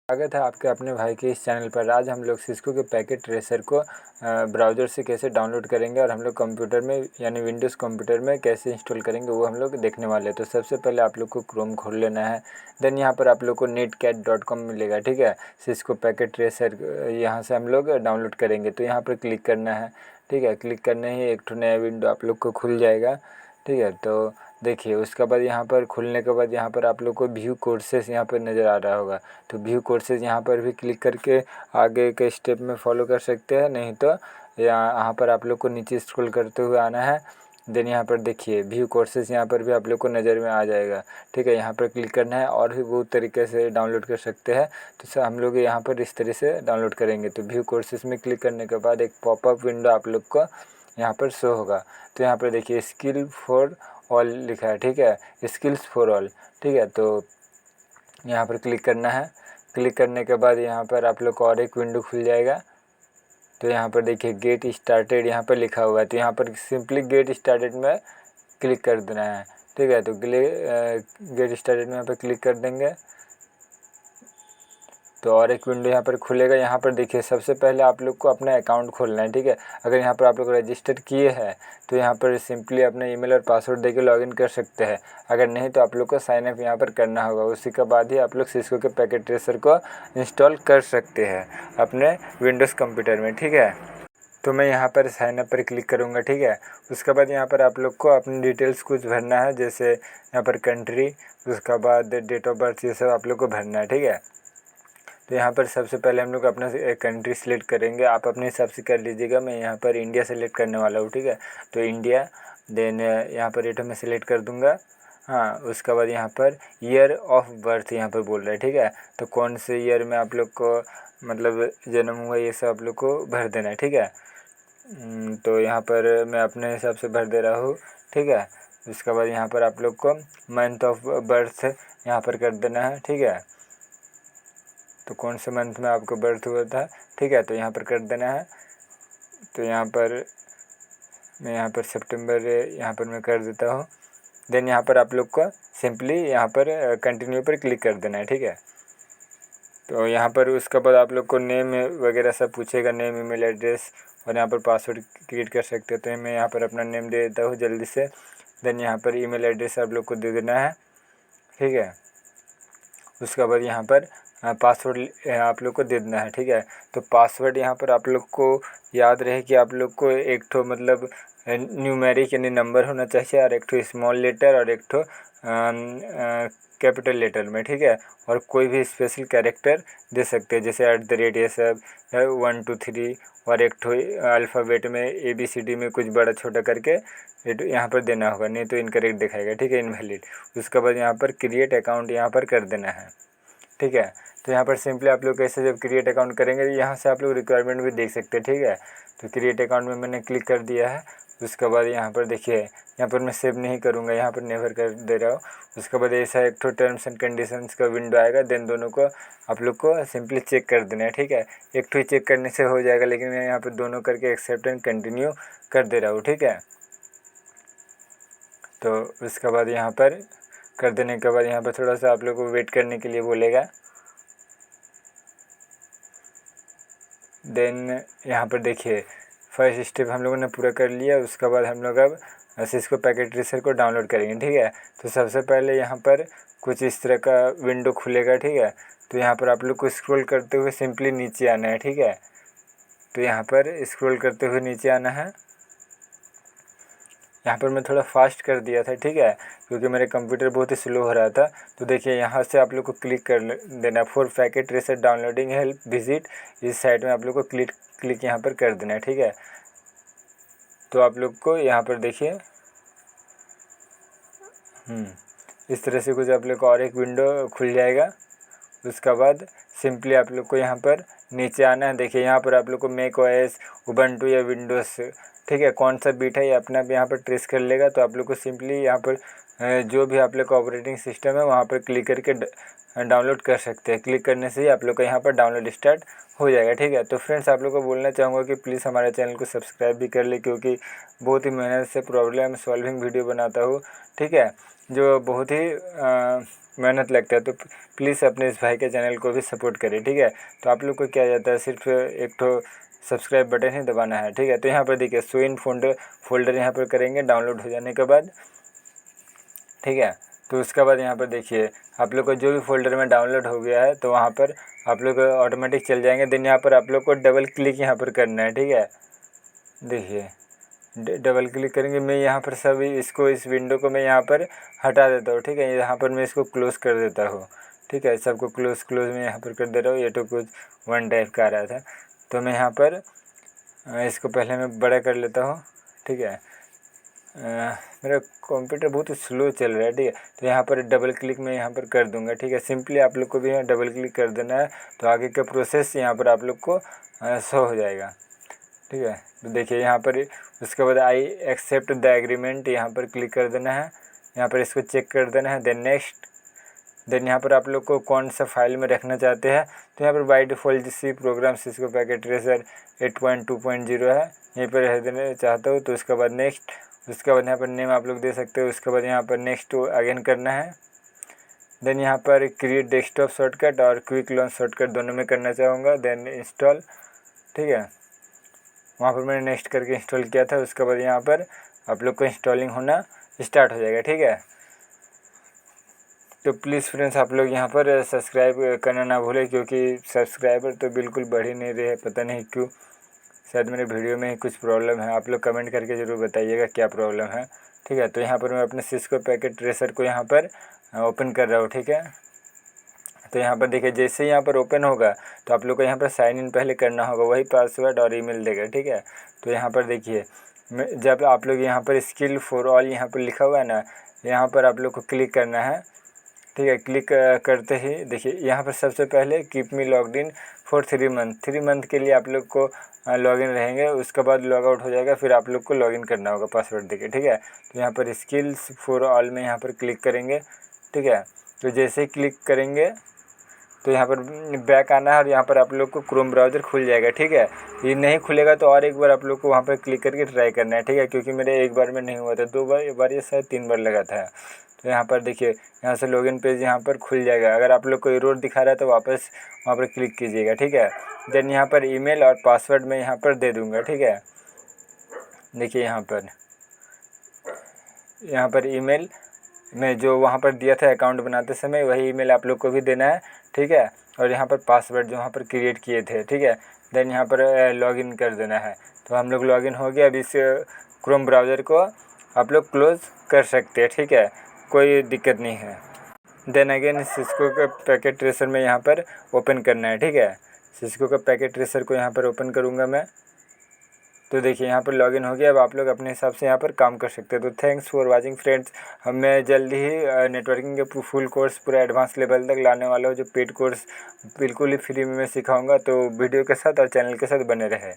स्वागत है आपके अपने भाई के इस चैनल पर। आज हम लोग सिस्को के पैकेट ट्रेसर को ब्राउज़र से कैसे डाउनलोड करेंगे और हम लोग कंप्यूटर में यानी विंडोज़ कंप्यूटर में कैसे इंस्टॉल करेंगे वो हम लोग देखने वाले हैं। तो सबसे पहले आप लोग को क्रोम खोल लेना है। देन यहाँ पर आप लोग को netcat.com मिलेगा, ठीक है। सिस्को पैकेट ट्रेसर यहाँ से हम लोग डाउनलोड करेंगे, तो यहाँ पर क्लिक करना है, ठीक है। क्लिक करने ही एक नया विंडो आप लोग को खुल जाएगा, ठीक है। तो देखिए उसके बाद यहाँ पर खुलने के बाद यहाँ पर आप लोग को व्यू कोर्सेस यहाँ पर नज़र आ रहा होगा। तो व्यू कोर्सेज यहाँ पर भी क्लिक करके आगे के स्टेप में फॉलो कर सकते हैं, नहीं तो यहाँ पर आप लोग को नीचे स्क्रॉल करते हुए आना है। देन यहाँ पर देखिए व्यू कोर्सेज यहाँ पर भी आप लोग को नज़र में आ जाएगा, ठीक है। यहाँ पर क्लिक करना है और भी बहुत तरीके से डाउनलोड कर सकते हैं। तो सर हम लोग यहाँ पर इस तरह से डाउनलोड करेंगे। तो व्यू कोर्सेज में क्लिक करने के बाद एक पॉपअप विंडो आप लोग को यहाँ पर शो होगा। तो यहाँ पर देखिए स्किल फॉर ऑल लिखा है, ठीक है, स्किल्स फॉर ऑल, ठीक है। तो यहाँ पर क्लिक करना है। क्लिक करने के बाद यहाँ पर आप लोग को और एक विंडो खुल जाएगा। तो यहाँ पर देखिए गेट स्टार्टेड यहाँ पर लिखा हुआ है, तो यहाँ पर सिंपली गेट स्टार्टेड में क्लिक कर देना है, ठीक है। तो गेट स्टार्टेड में यहाँ पर क्लिक कर देंगे तो और एक विंडो यहाँ पर खुलेगा। यहाँ पर देखिए सबसे पहले आप लोग को अपना अकाउंट खोलना है, ठीक है। अगर यहाँ पर आप लोग रजिस्टर किए हैं तो यहाँ पर सिंपली अपना ईमेल और पासवर्ड देके लॉगिन कर सकते हैं। अगर नहीं तो आप लोग को साइन अप यहाँ पर करना होगा। उसी के बाद ही आप लोग सिस्को के पैकेट ट्रेसर को इंस्टॉल कर सकते हैं अपने विंडोज़ कंप्यूटर में, ठीक है। तो मैं यहाँ पर साइन अप पर क्लिक करूँगा, ठीक है। उसके बाद यहाँ पर आप लोग को अपनी डिटेल्स कुछ भरना है, जैसे यहाँ पर कंट्री, उसके बाद डेट ऑफ बर्थ, ये सब आप लोग को भरना है, ठीक है। तो यहाँ पर सबसे पहले हम लोग अपना एक कंट्री सेलेक्ट करेंगे। आप अपने हिसाब से कर लीजिएगा। मैं यहाँ पर इंडिया सेलेक्ट करने वाला हूँ, ठीक है। तो इंडिया, देन यहाँ पर रेट मैं सेलेक्ट कर दूँगा। हाँ, उसके बाद यहाँ पर ईयर ऑफ बर्थ यहाँ पर बोल रहा है, ठीक है। तो कौन से ईयर में आप लोग को मतलब जन्म हुआ ये सब आप लोग को भर देना है, ठीक है। तो यहाँ पर मैं अपने हिसाब से भर दे रहा हूँ, ठीक है। उसके बाद यहाँ पर आप लोग को मंथ ऑफ बर्थ यहाँ पर कर देना है, ठीक है। तो कौन से मंथ में आपको बर्थ हुआ था, ठीक है, तो यहाँ पर कर देना है। तो यहाँ पर मैं यहाँ पर सितंबर यहाँ पर मैं कर देता हूँ। देन यहाँ पर आप लोग को सिंपली यहाँ पर कंटिन्यू पर क्लिक कर देना है, ठीक है। तो यहाँ पर उसके बाद आप लोग को नेम वगैरह सब पूछेगा, नेम, ईमेल एड्रेस, और यहाँ पर पासवर्ड क्रिएट कर सकते हो। तो मैं यहाँ पर अपना नेम दे देता हूँ जल्दी से। देन यहाँ पर ईमेल एड्रेस आप लोग को दे देना है, ठीक है। उसके बाद यहाँ पर पासवर्ड आप लोग को दे देना है, ठीक है। तो पासवर्ड यहाँ पर आप लोग को याद रहे कि आप लोग को एक ठो मतलब न्यूमेरिक यानी नंबर होना चाहिए, और एक ठो स्मॉल लेटर और एक ठो कैपिटल लेटर में, ठीक है। और कोई भी स्पेशल कैरेक्टर दे सकते हैं, जैसे @ ये सब 1 2 3, और एक ठो अल्फ़ाबेट में ABCD में कुछ बड़ा छोटा करके यहाँ पर देना होगा, नहीं तो इनकरेक्ट दिखाएगा, ठीक है, इनवैलिड। उसके बाद यहाँ पर क्रिएट अकाउंट यहाँ पर कर देना है, ठीक है। तो यहाँ पर सिंपली आप लोग कैसे जब क्रिएट अकाउंट करेंगे, यहाँ से आप लोग रिक्वायरमेंट भी देख सकते हैं, ठीक है। तो क्रिएट अकाउंट में मैंने क्लिक कर दिया है। उसके बाद यहाँ पर देखिए, यहाँ पर मैं सेव नहीं करूँगा, यहाँ पर नेवर कर दे रहा हूँ। उसके बाद ऐसा एक तो टर्म्स एंड कंडीशंस का विंडो आएगा। देन दोनों को आप लोग को सिंपली चेक कर देना है, ठीक है। एक तो ही चेक करने से हो जाएगा, लेकिन मैं यहाँ पर दोनों करके एक्सेप्ट एंड कंटिन्यू कर दे रहा हूँ, ठीक है। तो उसके बाद यहाँ पर कर देने के बाद यहाँ पर थोड़ा सा आप लोग को वेट करने के लिए बोलेगा। देन यहाँ पर देखिए फर्स्ट स्टेप हम लोगों ने पूरा कर लिया। उसके बाद हम लोग अब सिस्को पैकेट ट्रेसर को डाउनलोड करेंगे, ठीक है। तो सबसे पहले यहाँ पर कुछ इस तरह का विंडो खुलेगा, ठीक है। तो यहाँ पर आप लोग को स्क्रॉल करते हुए सिंपली नीचे आना है, ठीक है। तो यहाँ पर स्क्रॉल करते हुए नीचे आना है। यहाँ पर मैं थोड़ा फास्ट कर दिया था, ठीक है, क्योंकि मेरे कंप्यूटर बहुत ही स्लो हो रहा था। तो देखिए यहाँ से आप लोग को क्लिक कर देना, for packet tracer downloading help visit इस साइट में आप लोग को क्लिक यहाँ पर कर देना है, ठीक है। तो आप लोग को यहाँ पर देखिए इस तरह से कुछ आप लोग को और एक विंडो खुल जाएगा। उसके बाद सिंपली आप लोग को यहाँ पर नीचे आना है। देखिए यहाँ पर आप लोग को मैक OS, उबंटू या विंडोज़, ठीक है, कौन सा बीट है ये अपने आप यहाँ पर ट्रेस कर लेगा। तो आप लोग को सिंपली यहाँ पर जो भी आप लोग का ऑपरेटिंग सिस्टम है वहाँ पर क्लिक करके डाउनलोड कर सकते हैं। क्लिक करने से ही आप लोग का यहाँ पर डाउनलोड स्टार्ट हो जाएगा, ठीक है। तो फ्रेंड्स आप लोग को बोलना चाहूँगा कि प्लीज़ हमारे चैनल को सब्सक्राइब भी कर ले, क्योंकि बहुत ही मेहनत से प्रॉब्लम सॉल्विंग वीडियो बनाता हूँ, ठीक है, जो बहुत ही मेहनत लगता है, तो प्लीज़ अपने इस भाई के चैनल को भी सपोर्ट करें, ठीक है। तो आप लोग को क्या जाता है, सिर्फ एक तो सब्सक्राइब बटन ही दबाना है, ठीक है। तो यहाँ पर देखिए शो इन फोल्डर यहाँ पर करेंगे डाउनलोड हो जाने के बाद, ठीक है। तो उसके बाद यहाँ पर देखिए आप लोग को जो भी फोल्डर में डाउनलोड हो गया है तो वहाँ पर आप लोग ऑटोमेटिक चल जाएंगे। देन यहाँ पर आप लोग को डबल क्लिक यहाँ पर करना है, ठीक है। देखिए डबल क्लिक करेंगे, मैं यहाँ पर सभी इसको, इस विंडो को मैं यहाँ पर हटा देता हूँ, ठीक है। यहाँ पर मैं इसको क्लोज़ कर देता हूँ, ठीक है। सबको क्लोज़ मैं यहाँ पर कर दे रहा हूँ। ये तो कुछ वन टाइप का आ रहा था, तो मैं यहाँ पर इसको पहले मैं बड़ा कर लेता हूँ, ठीक है। मेरा कंप्यूटर बहुत स्लो चल रहा है, ठीक है। तो यहाँ पर डबल क्लिक मैं यहाँ पर कर दूँगा, ठीक है। सिंपली आप लोग को भी यहाँ डबल क्लिक कर देना है, तो आगे का प्रोसेस यहाँ पर आप लोग को शो हो जाएगा, ठीक है। तो देखिए यहाँ पर उसके बाद आई एक्सेप्ट द एग्रीमेंट यहाँ पर क्लिक कर देना है। यहाँ पर इसको चेक कर देना है, देन नेक्स्ट। देन यहाँ पर आप लोग को कौन सा फाइल में रखना चाहते हैं, तो यहाँ पर by default C program Cisco Packet Tracer 8.2.0 है, यहीं पर रह देना चाहता हूँ। तो उसके बाद नेक्स्ट, उसके बाद यहाँ पर नेम आप लोग दे सकते हो। उसके बाद यहाँ पर नेक्स्ट अगेन करना है। देन यहाँ पर क्रिएट डेस्कटॉप शॉर्टकट और क्विक लॉन्च शॉर्टकट दोनों में करना चाहूँगा। देन इंस्टॉल, ठीक है। वहाँ पर मैंने नेक्स्ट करके इंस्टॉल किया था। उसके बाद यहाँ पर आप लोग को इंस्टॉलिंग होना स्टार्ट हो जाएगा, ठीक है। तो प्लीज़ फ्रेंड्स आप लोग यहाँ पर सब्सक्राइब करना ना भूलें, क्योंकि सब्सक्राइबर तो बिल्कुल बढ़ ही नहीं रहे, पता नहीं क्यों। शायद मेरे वीडियो में ही कुछ प्रॉब्लम है। आप लोग कमेंट करके ज़रूर बताइएगा क्या प्रॉब्लम है, ठीक है। तो यहाँ पर मैं अपने सिस्को पैकेट ट्रेसर को यहाँ पर ओपन कर रहा हूँ, ठीक है। तो यहाँ पर देखिए जैसे ही यहाँ पर ओपन होगा तो आप लोग को यहाँ पर साइन इन पहले करना होगा, वही पासवर्ड और ईमेल देगा, ठीक है। तो यहाँ पर देखिए जब आप लोग यहाँ पर स्किल फॉर ऑल यहाँ पर लिखा हुआ है ना, यहाँ पर आप लोग को क्लिक करना है, ठीक है। क्लिक करते ही देखिए यहाँ पर सबसे पहले keep me logged in for 3 month के लिए आप लोग को लॉगिन रहेंगे। उसके बाद लॉग आउट हो जाएगा, फिर आप लोग को लॉगिन करना होगा पासवर्ड देके, ठीक है। तो यहाँ पर स्किल्स फॉर ऑल में यहाँ पर क्लिक करेंगे, ठीक है। तो जैसे ही क्लिक करेंगे तो यहाँ पर बैक आना है और यहाँ पर आप लोग को क्रोम ब्राउज़र खुल जाएगा, ठीक है। ये नहीं खुलेगा तो और एक बार आप लोग को वहाँ पर क्लिक करके ट्राई करना है, ठीक है। क्योंकि मेरे एक बार में नहीं हुआ था, 2 बार या शायद 3 बार लगा था। तो यहाँ पर देखिए यहाँ से लॉगिन पेज यहाँ पर खुल जाएगा। अगर आप लोग को एरर दिखा रहा है तो वापस वहाँ पर क्लिक कीजिएगा, ठीक है। देन यहाँ पर ईमेल और पासवर्ड मैं यहाँ पर दे दूँगा, ठीक है। देखिए यहाँ पर ईमेल मैं जो वहाँ पर दिया था अकाउंट बनाते समय, वही ईमेल आप लोग को भी देना है, ठीक है। और यहाँ पर पासवर्ड जो वहाँ पर क्रिएट किए थे, ठीक है। देन यहाँ पर लॉगिन कर देना है। तो हम लोग लॉगिन हो गया। अब इस क्रोम ब्राउज़र को आप लोग क्लोज़ कर सकते हैं, ठीक है, कोई दिक्कत नहीं है। देन अगेन सिस्को का पैकेट ट्रेसर में यहाँ पर ओपन करना है, ठीक है। सिस्को का पैकेट ट्रेसर को यहाँ पर ओपन करूँगा मैं। तो देखिए यहाँ पर लॉगिन हो गया। अब आप लोग अपने हिसाब से यहाँ पर काम कर सकते हैं। तो थैंक्स फॉर वाचिंग फ्रेंड्स। मैं जल्दी ही नेटवर्किंग के फुल कोर्स पूरा एडवांस लेवल तक लाने वाला हूँ, जो पेड कोर्स बिल्कुल ही फ्री में मैं सिखाऊंगा। तो वीडियो के साथ और चैनल के साथ बने रहे।